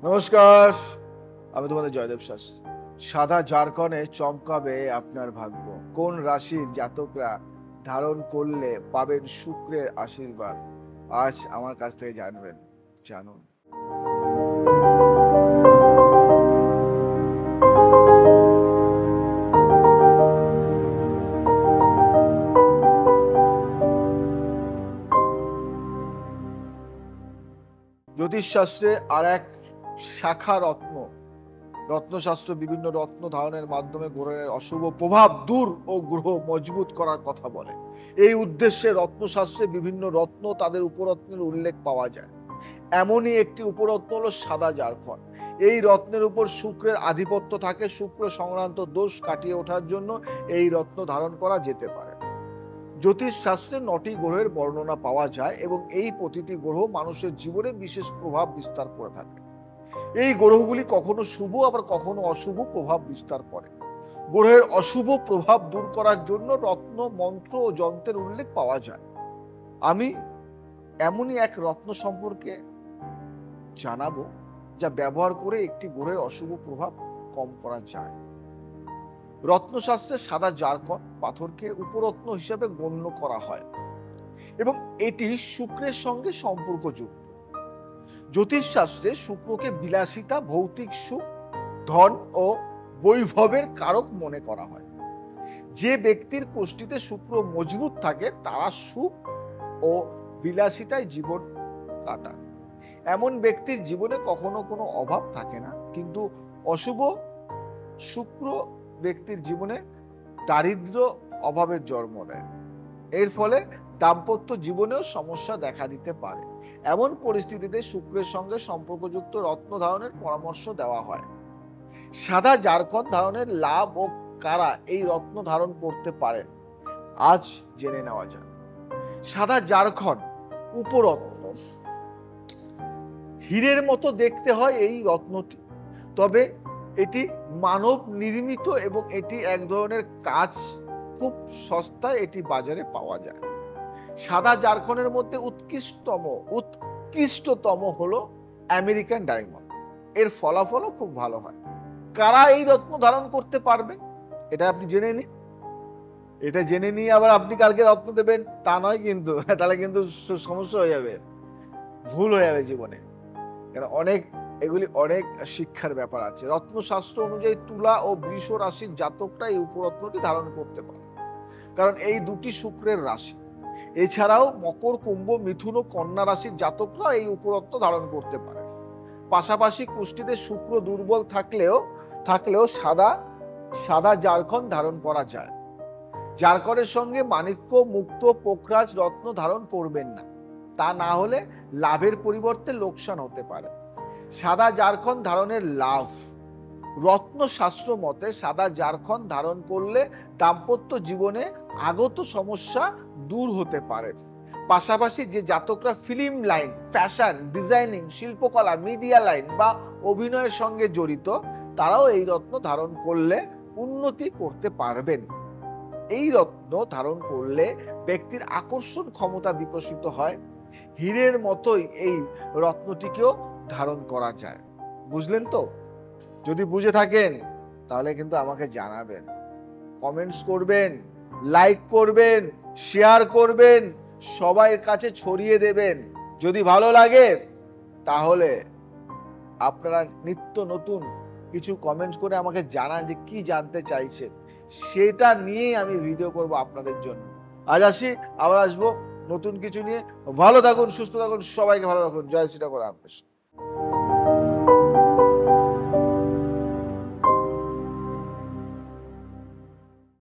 নমস্কার, আমি তোমাদের জয়দেব শাস্ত্রী। সাদা জারকনে চমকাবে আপনার ভাগ্য। কোন রাশির জাতকরা ধারণ করলে পাবেন শুক্রের আশীর্বাদ, আজ আমার কাছ থেকে জানবেন। জানুন। জ্যোতিষশাস্ত্রে আর এক শাখা রত্নশাস্ত্র বিভিন্ন রত্ন ধারণের মাধ্যমে গ্রহের অশুভ প্রভাব দূর ও গ্রহ মজবুত করার কথা বলে। এই উদ্দেশ্যে রত্নশাস্ত্রে বিভিন্ন রত্ন তাদের উপরত্নের উল্লেখ পাওয়া যায়। এমনই একটি উপরত্ন হলো সাদা জারকন। এই রত্নের উপর শুক্রের আধিপত্য থাকে। শুক্র সংক্রান্ত দোষ কাটিয়ে ওঠার জন্য এই রত্ন ধারণ করা যেতে পারে। জ্যোতিষ শাস্ত্রে 9টি গ্রহের বর্ণনা পাওয়া যায় এবং এই প্রতিটি গ্রহ মানুষের জীবনে বিশেষ প্রভাব বিস্তার করে থাকে। এই গ্রহগুলি কখনো শুভ আবার কখনো অশুভ প্রভাব বিস্তার করে। গ্রহের অশুভ প্রভাব দূর করার জন্য রত্ন, মন্ত্র ও যন্ত্রের উল্লেখ পাওয়া যায়। আমি এমনই এক রত্ন সম্পর্কে জানাবো যা ব্যবহার করে একটি গ্রহের অশুভ প্রভাব কম করা যায়। রত্নশাস্ত্রে সাদা জারকন পাথরকে উপরত্ন হিসেবে গণ্য করা হয় এবং এটি শুক্রের সঙ্গে সম্পর্কযুক্ত। জ্যোতিষশাস্ত্রে শুক্রকে বিলাসিতা, ভৌতিক সুখ, ধন ও বৈভবের কারক মনে করা হয়। যে ব্যক্তির কোষ্ঠীতে শুক্র মজবুত থাকে তারা সুখ ও বিলাসিতায় জীবন কাটান। এমন ব্যক্তির জীবনে কখনো কোনো অভাব থাকে না, কিন্তু অশুভ শুক্র ব্যক্তির জীবনে দারিদ্র, অভাবের জন্ম দেয়। এর ফলে দাম্পত্য জীবনেও সমস্যা দেখা দিতে পারে। এমন পরিস্থিতিতে শুক্রের সঙ্গে সম্পর্কযুক্ত রত্ন ধারণের পরামর্শ দেওয়া হয়। সাদা জারকন ধারণের লাভ ও কারা এই রত্ন ধারণ করতে পারেন আজ জেনে নেওয়া যাক। সাদা জারকন উপরত্ন। হীরের মতো দেখতে হয় এই রত্নটি, তবে এটি মানব নির্মিত এবং এটি এক ধরনের কাজ। খুব সস্তায় এটি বাজারে পাওয়া যায়। সাদা জারকনের মধ্যে উৎকৃষ্টতম হলো আমেরিকান ডায়মন্ড। এর ফলাফলও খুব ভালো হয়। কারা এই রত্ন ধারণ করতে পারবেন এটা আপনি জেনে নিন। এটা জেনে নিয়ে আবার আপনি কালকে রত্ন দেবেন তা নয়, কিন্তু তাহলে কিন্তু সমস্যা হয়ে যাবে, ভুল হয়ে যাবে জীবনে। এগুলি অনেক শিক্ষার ব্যাপার আছে। রত্নশাস্ত্র অনুযায়ী তুলা ও বৃষ রাশির জাতকরা এই উপরত্নটি ধারণ করতে পারে, কারণ এই দুটি শুক্রের রাশি। এছাড়াও মকর, কুম্ভ, মিথুন ও কন্যা রাশির জাতকরা এই উপরত্ন ধারণ করতে পারে। পাশাপাশি কুষ্ঠিতে শুক্র দুর্বল থাকলেও সাদা জারকন ধারণ করা যায়। জারকনের সঙ্গে মাণিক্য, মুক্ত, পোখরাজ রত্ন ধারণ করবেন না, তা না হলে লাভের পরিবর্তে লোকসান হতে পারে। সাদা জারকন ধারণের লাভ। রত্নশাস্ত্র মতে সাদা জারকন ধারণ করলে দাম্পত্য জীবনে আগত সমস্যা দূর হতে পারে। পাশাপাশি যে জাতকরা ফিল্ম লাইন, ফ্যাশন, ডিজাইনিং, শিল্পকলা, মিডিয়া লাইন বা অভিনয়ের সঙ্গে জড়িত, তারাও এই রত্ন ধারণ করলে উন্নতি করতে পারবেন। এই রত্ন ধারণ করলে ব্যক্তির আকর্ষণ ক্ষমতা বিকশিত হয়। হীরের মতোই এই রত্নটিকেও ধারণ করা যায়। বুঝলেন তো? যদি বুঝে থাকেন তাহলে কিন্তু আমাকে জানাবেন, কমেন্টস করবেন, লাইক করবেন, শেয়ার করবেন, সবার কাছে ছড়িয়ে দেবেন। যদি ভালো লাগে তাহলে আপনারা নিত্য নতুন কিছু কমেন্টস করে আমাকে জানান যে কি জানতে চাইছেন, সেটা নিয়েই আমি ভিডিও করব আপনাদের জন্য। আজ আসি, আবার আসবো নতুন কিছু নিয়ে। ভালো থাকুন, সুস্থ থাকুন, সবাইকে ভালো রাখুন। জয় শ্রী ঠাকুর।